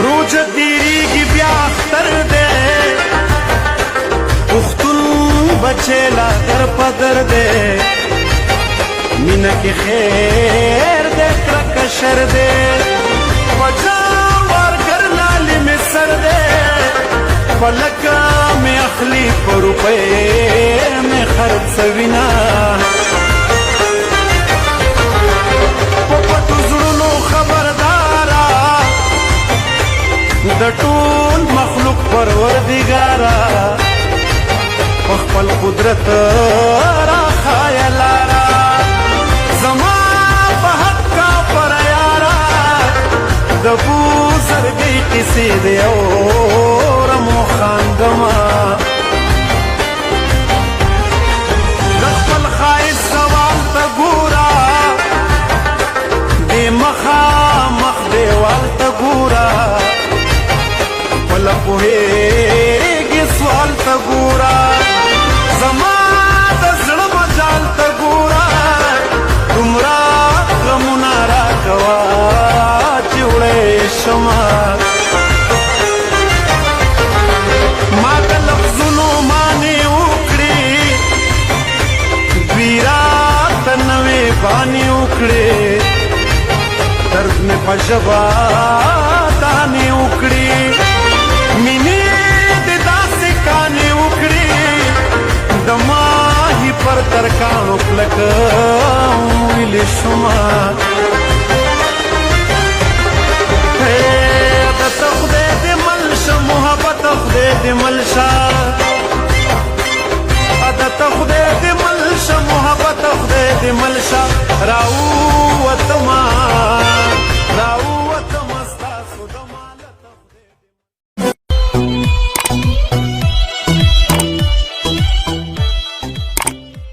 روج تیریږي بیا اختر دی پښتون بچی لا در په در دی مینه کې خیر دی کرکه شر دی وجه ورکر لالې مې سر دی پلکه مې اخلي په روپۍ مې خرڅوینه په پټو زړونو خبرداره د ټول مخلوق پروردګاره په خپل قدرت راښایه لاره زما په حق کافر یاره د بوزرګۍ قیسې د اورم وخاندمه د خپل ښایست زوال ته ګوره دې مخامخ دیوال ته ګوره خپله پوهېږي سوال ته ګوره زما د زړه مجال ته ګوره دومره غمونه راکوه چې وړی شمه ما د لفظونو مانې وکړې دوی راته نوې بانې وکړې درد مې په ژبه دانې وکړې مینې دې داسې کانې وکړې د ماهي پر ترکاڼو کلکه ویلې شومه دته خدای دې مل شه محبت خدای دې مل شه دته خدای دې مل شه محبت خدای دې مل شه راووتمه